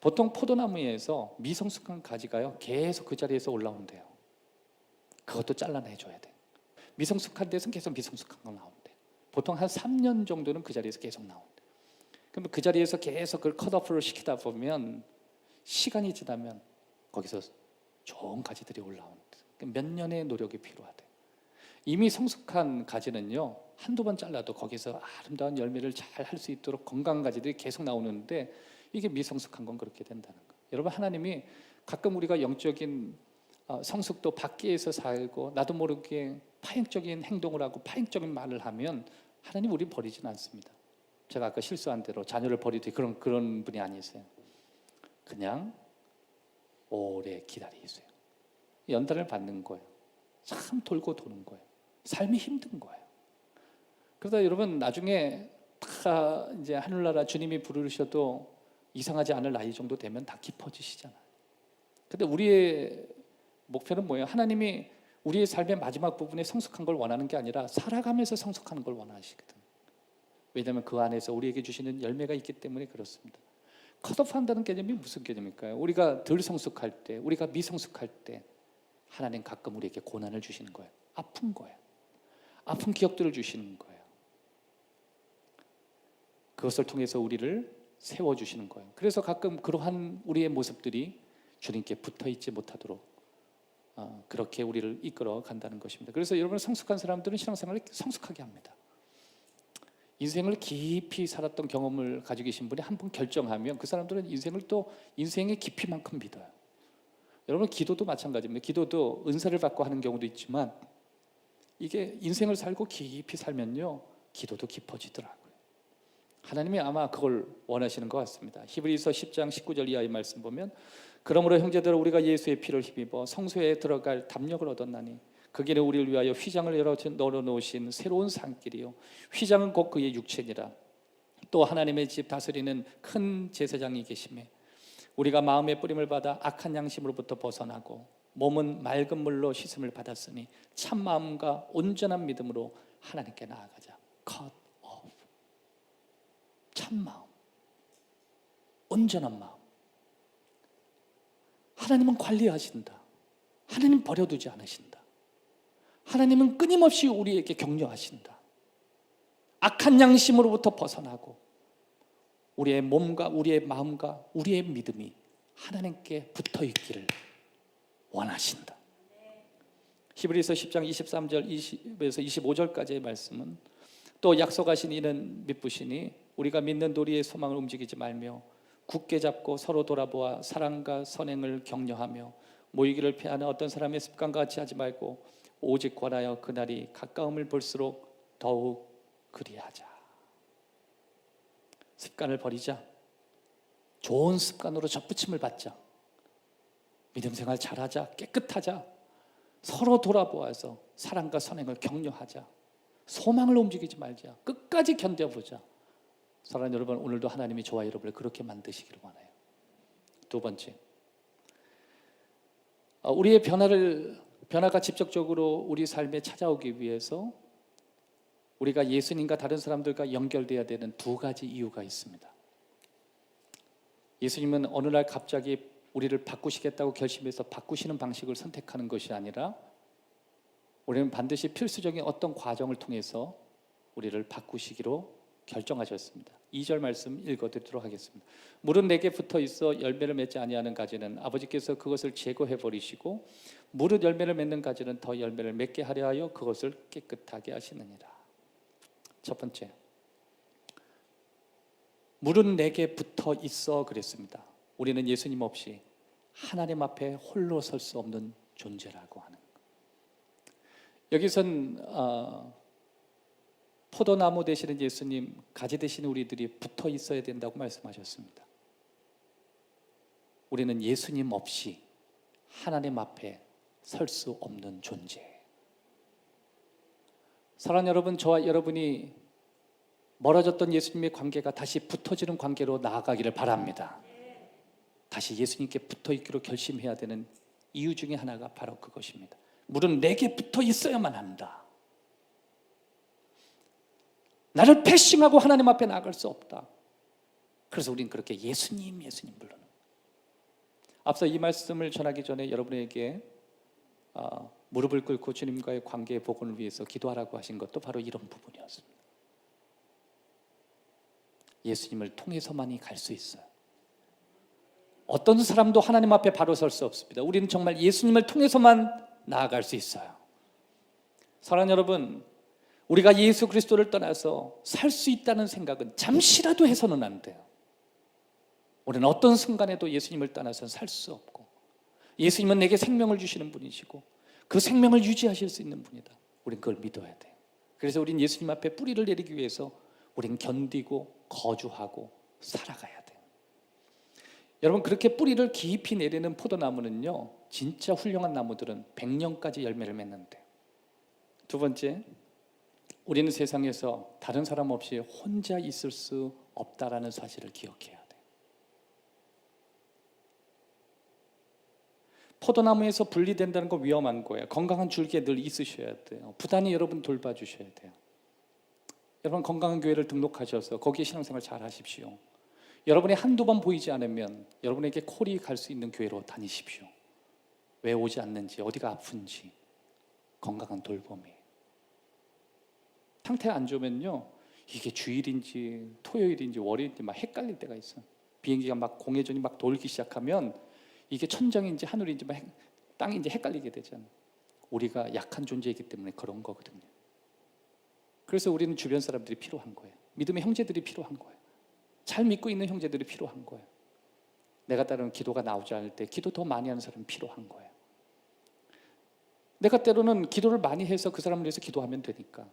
보통 포도나무에서 미성숙한 가지가요, 계속 그 자리에서 올라온대요. 그것도 잘라내줘야 돼. 미성숙한 데서는 계속 미성숙한 거 나온대. 보통 한 3년 정도는 그 자리에서 계속 나온대. 그럼 그 자리에서 계속 그걸 컷오프를 시키다 보면 시간이 지나면 거기서 좋은 가지들이 올라오는데, 몇 년의 노력이 필요하대. 이미 성숙한 가지는요, 한두 번 잘라도 거기서 아름다운 열매를 잘 할 수 있도록 건강한 가지들이 계속 나오는데, 이게 미성숙한 건 그렇게 된다는 거예요. 여러분, 하나님이 가끔 우리가 영적인 성숙도 밖에서 살고 나도 모르게 파행적인 행동을 하고 파행적인 말을 하면 하나님 우리 버리진 않습니다. 제가 아까 실수한 대로 자녀를 버리듯이 그런 분이 아니세요. 그냥 오래 기다리세요. 연단을 받는 거예요. 참 돌고 도는 거예요. 삶이 힘든 거예요. 그러다 여러분 나중에 다 이제 하늘나라 주님이 부르셔도 이상하지 않을 나이 정도 되면 다 깊어지시잖아요. 근데 우리의 목표는 뭐예요? 하나님이 우리의 삶의 마지막 부분에 성숙한 걸 원하는 게 아니라 살아가면서 성숙하는 걸 원하시거든. 왜냐하면 그 안에서 우리에게 주시는 열매가 있기 때문에 그렇습니다. 컷오프한다는 개념이 무슨 개념일까요? 우리가 덜 성숙할 때, 우리가 미성숙할 때 하나님 가끔 우리에게 고난을 주시는 거예요. 아픈 거예요. 아픈 기억들을 주시는 거예요. 그것을 통해서 우리를 세워주시는 거예요. 그래서 가끔 그러한 우리의 모습들이 주님께 붙어있지 못하도록 그렇게 우리를 이끌어 간다는 것입니다. 그래서 여러분, 성숙한 사람들은 신앙생활을 성숙하게 합니다. 인생을 깊이 살았던 경험을 가지고 계신 분이 한 번 결정하면 그 사람들은 인생을 또 인생의 깊이만큼 믿어요. 여러분, 기도도 마찬가지입니다. 기도도 은사를 받고 하는 경우도 있지만 이게 인생을 살고 깊이 살면요, 기도도 깊어지더라고요. 하나님이 아마 그걸 원하시는 것 같습니다. 히브리서 10장 19절 이하의 말씀 보면, 그러므로 형제들아, 우리가 예수의 피를 힘입어 성소에 들어갈 담력을 얻었나니 그 길에 우리를 위하여 휘장을 널어놓으신 새로운 산길이요, 휘장은 곧 그의 육체니라. 또 하나님의 집 다스리는 큰 제사장이 계시매 우리가 마음의 뿌림을 받아 악한 양심으로부터 벗어나고 몸은 맑은 물로 씻음을 받았으니 참 마음과 온전한 믿음으로 하나님께 나아가자. Cut off. 참 마음, 온전한 마음. 하나님은 관리하신다. 하나님 버려두지 않으신다. 하나님은 끊임없이 우리에게 격려하신다. 악한 양심으로부터 벗어나고 우리의 몸과 우리의 마음과 우리의 믿음이 하나님께 붙어 있기를 원하신다. 히브리서 10장 23절 20에서 25절까지의 말씀은 또 약속하신 이는 믿으시니 우리가 믿는 도리의 소망을 움직이지 말며 굳게 잡고 서로 돌아보아 사랑과 선행을 격려하며 모이기를 피하는 어떤 사람의 습관과 같이 하지 말고 오직 권하여 그날이 가까움을 볼수록 더욱 그리하자. 습관을 버리자. 좋은 습관으로 접붙임을 받자. 믿음 생활 잘하자. 깨끗하자. 서로 돌아보아서 사랑과 선행을 격려하자. 소망을 움직이지 말자. 끝까지 견뎌보자. 사랑하는 여러분, 오늘도 하나님이 저와 여러분을 그렇게 만드시기를 원해요. 두 번째, 우리의 변화가 직접적으로 우리 삶에 찾아오기 위해서 우리가 예수님과 다른 사람들과 연결되어야 되는 두 가지 이유가 있습니다. 예수님은 어느 날 갑자기 우리를 바꾸시겠다고 결심해서 바꾸시는 방식을 선택하는 것이 아니라 우리는 반드시 필수적인 어떤 과정을 통해서 우리를 바꾸시기로 결정하셨습니다. 2절 말씀 읽어드리도록 하겠습니다. 물은 내게 붙어 있어 열매를 맺지 아니하는 가지는 아버지께서 그것을 제거해 버리시고 무릇 열매를 맺는 가지는 더 열매를 맺게 하려 하여 그것을 깨끗하게 하시느니라. 첫 번째, 물은 내게 붙어 있어 그랬습니다. 우리는 예수님 없이 하나님 앞에 홀로 설 수 없는 존재라고 하는 것. 여기선 포도나무 되시는 예수님, 가지 되시는 우리들이 붙어 있어야 된다고 말씀하셨습니다. 우리는 예수님 없이 하나님 앞에 설 수 없는 존재. 사랑하는 여러분, 저와 여러분이 멀어졌던 예수님의 관계가 다시 붙어지는 관계로 나아가기를 바랍니다. 다시 예수님께 붙어 있기로 결심해야 되는 이유 중에 하나가 바로 그것입니다. 물은 내게 붙어 있어야만 한다. 나를 패싱하고 하나님 앞에 나아갈 수 없다. 그래서 우리는 그렇게 예수님 부르는. 앞서 이 말씀을 전하기 전에 여러분에게 무릎을 꿇고 주님과의 관계의 복원을 위해서 기도하라고 하신 것도 바로 이런 부분이었습니다. 예수님을 통해서만이 갈 수 있어요. 어떤 사람도 하나님 앞에 바로 설 수 없습니다. 우리는 정말 예수님을 통해서만 나아갈 수 있어요. 사랑하는 여러분, 우리가 예수 그리스도를 떠나서 살 수 있다는 생각은 잠시라도 해서는 안 돼요. 우리는 어떤 순간에도 예수님을 떠나서는 살 수 없고, 예수님은 내게 생명을 주시는 분이시고 그 생명을 유지하실 수 있는 분이다. 우리는 그걸 믿어야 돼요. 그래서 우리는 예수님 앞에 뿌리를 내리기 위해서 우리는 견디고 거주하고 살아가야 돼요. 여러분, 그렇게 뿌리를 깊이 내리는 포도나무는요, 진짜 훌륭한 나무들은 100년까지 열매를 맺는데. 두 번째, 우리는 세상에서 다른 사람 없이 혼자 있을 수 없다라는 사실을 기억해야 돼요. 포도나무에서 분리된다는 거 위험한 거예요. 건강한 줄기에 늘 있으셔야 돼요. 부단히 여러분 돌봐주셔야 돼요. 여러분, 건강한 교회를 등록하셔서 거기에 신앙생활 잘 하십시오. 여러분이 한두 번 보이지 않으면 여러분에게 콜이 갈 수 있는 교회로 다니십시오. 왜 오지 않는지, 어디가 아픈지. 건강한 돌봄이에요. 상태가 안 좋으면요, 이게 주일인지 토요일인지 월요일인지 막 헷갈릴 때가 있어요. 비행기가 막 공회전이 막 돌기 시작하면 이게 천장인지 하늘인지 막 땅인지 헷갈리게 되잖아요. 우리가 약한 존재이기 때문에 그런 거거든요. 그래서 우리는 주변 사람들이 필요한 거예요. 믿음의 형제들이 필요한 거예요. 잘 믿고 있는 형제들이 필요한 거예요. 내가 따르는 기도가 나오지 않을 때 기도 더 많이 하는 사람이 필요한 거예요. 내가 때로는 기도를 많이 해서 그 사람을 위해서 기도하면 되니까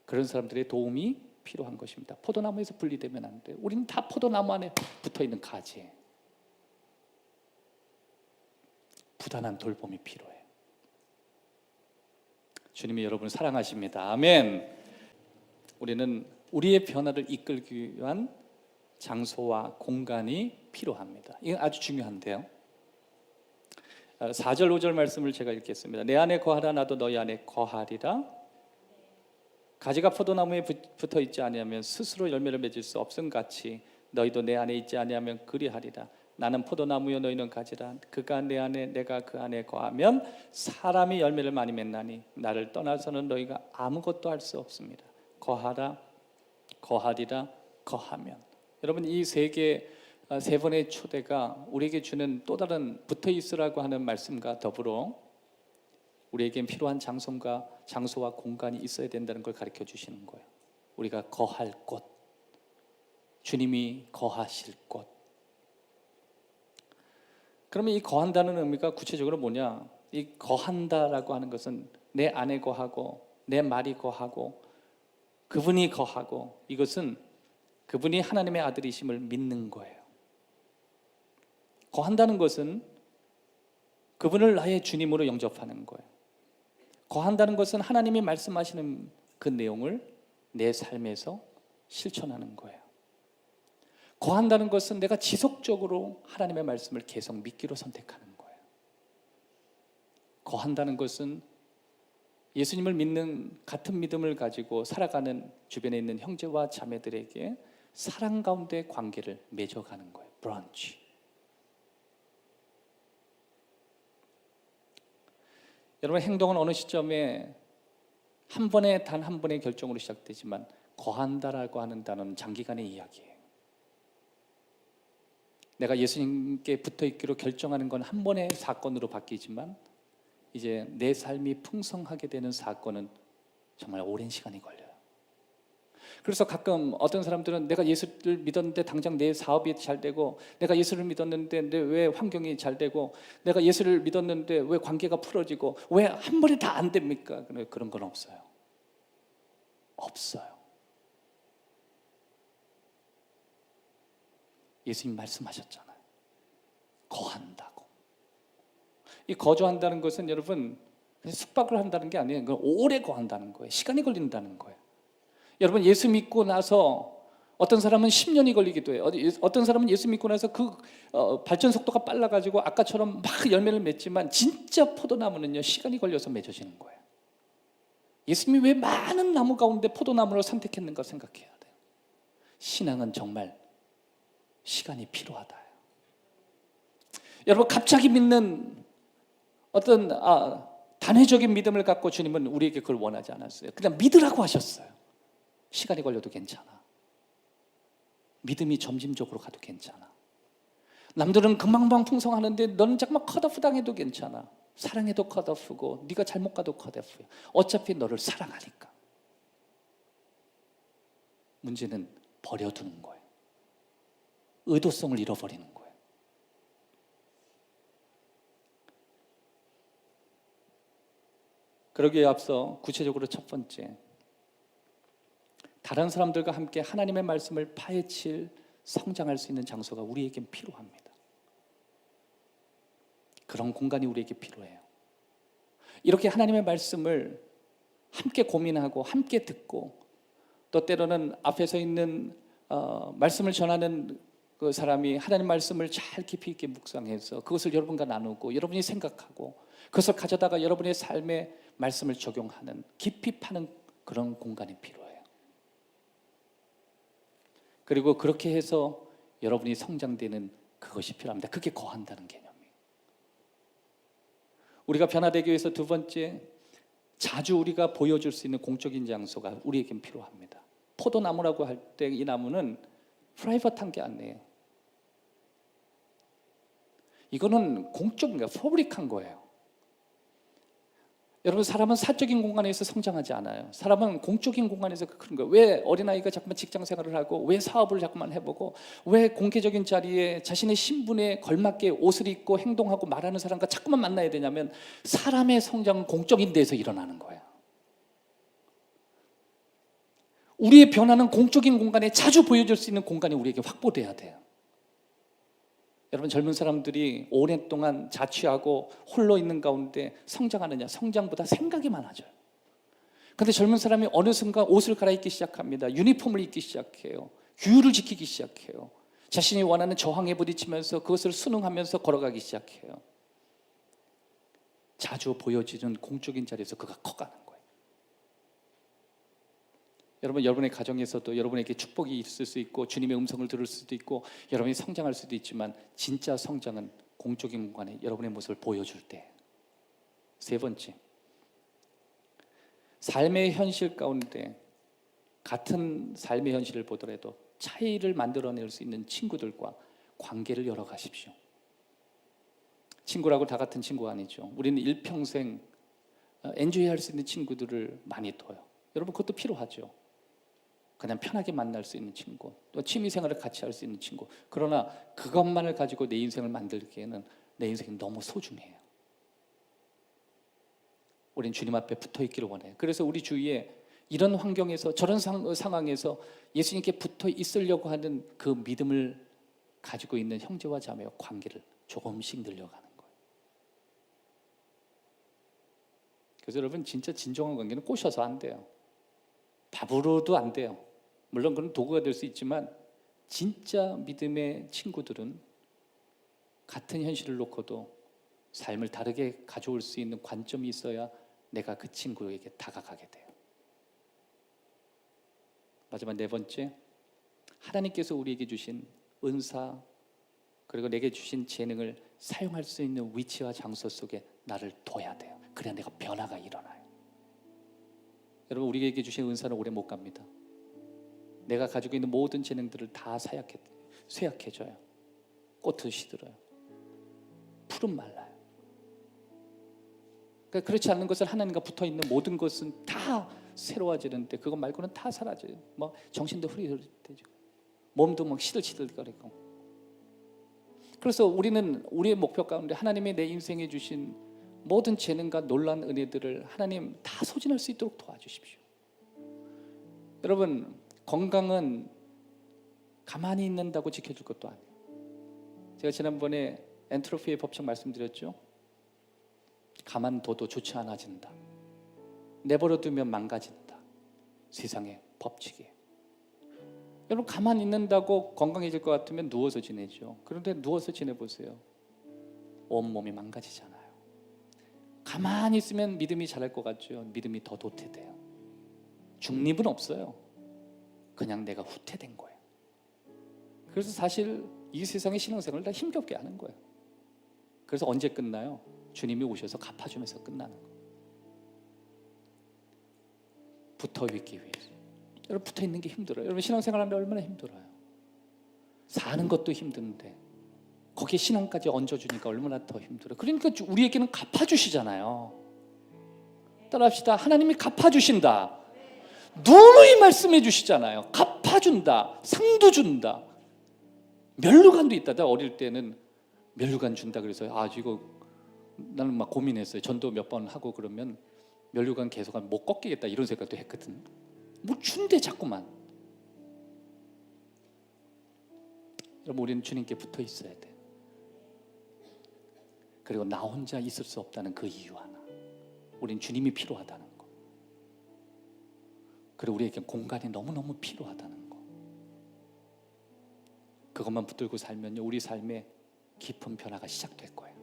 그런 사람들의 도움이 필요한 것입니다. 포도나무에서 분리되면 안 돼요. 우리는 다 포도나무 안에 붙어있는 가지예요. 부단한 돌봄이 필요해요. 주님이 여러분을 사랑하십니다. 아멘. 우리는 우리의 변화를 이끌기 위한 장소와 공간이 필요합니다. 이건 아주 중요한데요. 4절 5절 말씀을 제가 읽겠습니다. 내 안에 거하라 나도 너희 안에 거하리라. 가지가 포도나무에 붙어 있지 아니하면 스스로 열매를 맺을 수 없음 같이 너희도 내 안에 있지 아니하면 그리하리라. 나는 포도나무여 너희는 가지라. 그가 내 안에 내가 그 안에 거하면 사람이 열매를 많이 맺나니 나를 떠나서는 너희가 아무것도 할 수 없습니다. 거하라, 거하리라, 거하면. 여러분 이 세 번의 초대가 우리에게 주는 또 다른 붙어 있으라고 하는 말씀과 더불어 우리에겐 필요한 장소와 공간이 있어야 된다는 걸 가르쳐 주시는 거예요. 우리가 거할 곳, 주님이 거하실 곳. 그러면 이 거한다는 의미가 구체적으로 뭐냐? 이 거한다라고 하는 것은 내 안에 거하고 내 말이 거하고 그분이 거하고, 이것은 그분이 하나님의 아들이심을 믿는 거예요. 거한다는 것은 그분을 나의 주님으로 영접하는 거예요. 거한다는 것은 하나님이 말씀하시는 그 내용을 내 삶에서 실천하는 거예요. 거한다는 것은 내가 지속적으로 하나님의 말씀을 계속 믿기로 선택하는 거예요. 거한다는 것은 예수님을 믿는 같은 믿음을 가지고 살아가는 주변에 있는 형제와 자매들에게 사랑 가운데 관계를 맺어가는 거예요. 브런치. 여러분 행동은 어느 시점에 단 한 번의 결정으로 시작되지만 거한다라고 하는 단어는 장기간의 이야기예요. 내가 예수님께 붙어있기로 결정하는 건 한 번의 사건으로 바뀌지만 이제 내 삶이 풍성하게 되는 사건은 정말 오랜 시간이 걸려요. 그래서 가끔 어떤 사람들은 내가 예수를 믿었는데 당장 내 사업이 잘 되고, 내가 예수를 믿었는데 왜 환경이 잘 되고, 내가 예수를 믿었는데 왜 관계가 풀어지고, 왜 한 번에 다 안 됩니까? 그런 건 없어요. 없어요. 예수님 말씀하셨잖아요. 거한다고. 이 거주한다는 것은 여러분 그냥 숙박을 한다는 게 아니에요. 오래 거한다는 거예요. 시간이 걸린다는 거예요. 여러분 예수 믿고 나서 어떤 사람은 10년이 걸리기도 해요. 어떤 사람은 예수 믿고 나서 발전 속도가 빨라가지고 아까처럼 막 열매를 맺지만 진짜 포도나무는요 시간이 걸려서 맺어지는 거예요. 예수님이 왜 많은 나무 가운데 포도나무를 선택했는가 생각해야 돼요. 신앙은 정말 시간이 필요하다. 여러분 갑자기 믿는 어떤 단회적인 믿음을 갖고 주님은 우리에게 그걸 원하지 않았어요. 그냥 믿으라고 하셨어요. 시간이 걸려도 괜찮아. 믿음이 점진적으로 가도 괜찮아. 남들은 금방금방 풍성하는데 너는 잠깐만 컷오프 당해도 괜찮아. 사랑해도 컷오프고 네가 잘못 가도 컷오프야. 어차피 너를 사랑하니까. 문제는 버려두는 거예요. 의도성을 잃어버리는 거예요. 그러기에 앞서 구체적으로 첫 번째, 다른 사람들과 함께 하나님의 말씀을 파헤칠 성장할 수 있는 장소가 우리에겐 필요합니다. 그런 공간이 우리에게 필요해요. 이렇게 하나님의 말씀을 함께 고민하고 함께 듣고, 또 때로는 앞에 서 있는 말씀을 전하는 그 사람이 하나님 말씀을 잘 깊이 있게 묵상해서 그것을 여러분과 나누고 여러분이 생각하고 그것을 가져다가 여러분의 삶에 말씀을 적용하는, 깊이 파는 그런 공간이 필요해요. 그리고 그렇게 해서 여러분이 성장되는 그것이 필요합니다. 그게 거한다는 개념이에요. 우리가 변화되기 위해서 두 번째, 자주 우리가 보여줄 수 있는 공적인 장소가 우리에겐 필요합니다. 포도나무라고 할 때 이 나무는 프라이버트한 게 아니에요. 이거는 공적인 거예요. 퍼블릭한 거예요. 여러분 사람은 사적인 공간에서 성장하지 않아요. 사람은 공적인 공간에서 그런 거예요. 왜 어린아이가 자꾸만 직장생활을 하고, 왜 사업을 자꾸만 해보고, 왜 공개적인 자리에 자신의 신분에 걸맞게 옷을 입고 행동하고 말하는 사람과 자꾸만 만나야 되냐면, 사람의 성장은 공적인 데에서 일어나는 거예요. 우리의 변화는 공적인 공간에 자주 보여줄 수 있는 공간이 우리에게 확보돼야 돼요. 여러분 젊은 사람들이 오랫동안 자취하고 홀로 있는 가운데 성장하느냐? 성장보다 생각이 많아져요. 그런데 젊은 사람이 어느 순간 옷을 갈아입기 시작합니다. 유니폼을 입기 시작해요. 규율을 지키기 시작해요. 자신이 원하는 저항에 부딪히면서 그것을 순응하면서 걸어가기 시작해요. 자주 보여지는 공적인 자리에서 그가 커가는 거예요. 여러분, 여러분의 가정에서도 여러분에게 축복이 있을 수 있고 주님의 음성을 들을 수도 있고 여러분이 성장할 수도 있지만 진짜 성장은 공적인 공간에 여러분의 모습을 보여줄 때. 세 번째, 삶의 현실 가운데 같은 삶의 현실을 보더라도 차이를 만들어낼 수 있는 친구들과 관계를 열어가십시오. 친구라고 다 같은 친구가 아니죠. 우리는 일평생 엔조이할 수 있는 친구들을 많이 둬요. 여러분, 그것도 필요하죠. 그냥 편하게 만날 수 있는 친구, 또 취미생활을 같이 할 수 있는 친구. 그러나 그것만을 가지고 내 인생을 만들기에는 내 인생이 너무 소중해요. 우린 주님 앞에 붙어 있기를 원해요. 그래서 우리 주위에 이런 환경에서, 저런 상황에서 예수님께 붙어 있으려고 하는 그 믿음을 가지고 있는 형제와 자매와 관계를 조금씩 늘려가는 거예요. 그래서 여러분, 진짜 진정한 관계는 꼬셔서 안 돼요. 밥으로도 안 돼요. 물론 그건 도구가 될 수 있지만 진짜 믿음의 친구들은 같은 현실을 놓고도 삶을 다르게 가져올 수 있는 관점이 있어야 내가 그 친구에게 다가가게 돼요. 마지막 네 번째, 하나님께서 우리에게 주신 은사 그리고 내게 주신 재능을 사용할 수 있는 위치와 장소 속에 나를 둬야 돼요. 그래야 내가 변화가 일어나요. 여러분, 우리에게 주신 은사는 오래 못 갑니다. 내가 가지고 있는 모든 재능들을 다 쇠약해져요. 꽃은 시들어요. 풀은 말라요. 그러니까 그렇지 않는 것은 하나님과 붙어있는 모든 것은 다 새로워지는데 그것 말고는 다 사라져요. 뭐 정신도 흐릿해지고 몸도 막 시들시들거리고. 그래서 우리는 우리의 목표 가운데 하나님의 내 인생에 주신 모든 재능과 놀라운 은혜들을 하나님 다 소진할 수 있도록 도와주십시오. 여러분, 건강은 가만히 있는다고 지켜줄 것도 아니에요. 제가 지난번에 엔트로피의 법칙 말씀드렸죠. 가만둬도 좋지 않아진다. 내버려두면 망가진다. 세상의 법칙이에요. 여러분, 가만히 있는다고 건강해질 것 같으면 누워서 지내죠. 그런데 누워서 지내보세요. 온몸이 망가지잖아요. 가만히 있으면 믿음이 자랄 것 같죠. 믿음이 더 도태돼요. 중립은 없어요. 그냥 내가 후퇴된 거예요. 그래서 사실 이 세상의 신앙생활을 다 힘겹게 하는 거예요. 그래서 언제 끝나요? 주님이 오셔서 갚아주면서 끝나는 거예요. 붙어 있기 위해서. 여러분, 붙어 있는 게 힘들어요. 여러분, 신앙생활하는데 얼마나 힘들어요. 사는 것도 힘든데 거기에 신앙까지 얹어주니까 얼마나 더 힘들어요. 그러니까 우리에게는 갚아주시잖아요. 따라합시다. 하나님이 갚아주신다. 누누이 말씀해 주시잖아요. 갚아준다. 상도 준다. 면류관도 있다. 나 어릴 때는 면류관 준다 그래서 이거 나는 막 고민했어요. 전도 몇 번 하고 그러면 면류관 계속 하면 못 꺾이겠다 이런 생각도 했거든. 뭐 준대 자꾸만. 여러분, 우리는 주님께 붙어 있어야 돼. 그리고 나 혼자 있을 수 없다는 그 이유 하나. 우린 주님이 필요하다는 거. 그리고 우리에게 공간이 너무너무 필요하다는 거. 그것만 붙들고 살면요, 우리 삶에 깊은 변화가 시작될 거예요.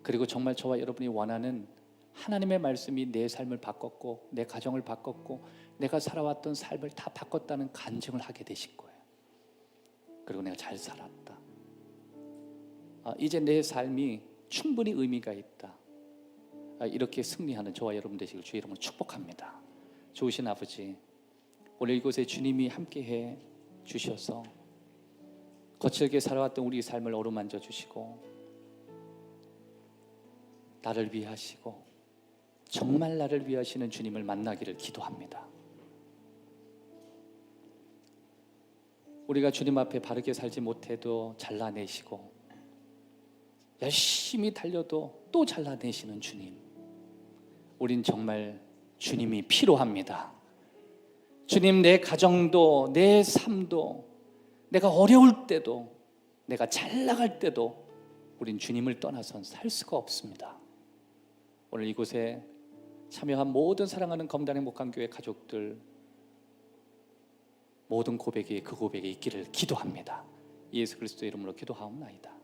그리고 정말 저와 여러분이 원하는 하나님의 말씀이 내 삶을 바꿨고 내 가정을 바꿨고 내가 살아왔던 삶을 다 바꿨다는 간증을 하게 되실 거예요. 그리고 내가 잘 살았다. 이제 내 삶이 충분히 의미가 있다. 이렇게 승리하는 저와 여러분 되시길 주의 이름으로 축복합니다. 좋으신 아버지, 오늘 이곳에 주님이 함께해 주셔서 거칠게 살아왔던 우리 삶을 어루만져 주시고 나를 위하시고 정말 나를 위하시는 주님을 만나기를 기도합니다. 우리가 주님 앞에 바르게 살지 못해도 잘라내시고 열심히 달려도 또 잘라내시는 주님, 우린 정말 주님이 필요합니다. 주님, 내 가정도 내 삶도 내가 어려울 때도 내가 잘 나갈 때도 우린 주님을 떠나선 살 수가 없습니다. 오늘 이곳에 참여한 모든 사랑하는 검단 행복한 교회 가족들 모든 고백이 그 고백에 있기를 기도합니다. 예수 그리스도의 이름으로 기도하옵나이다.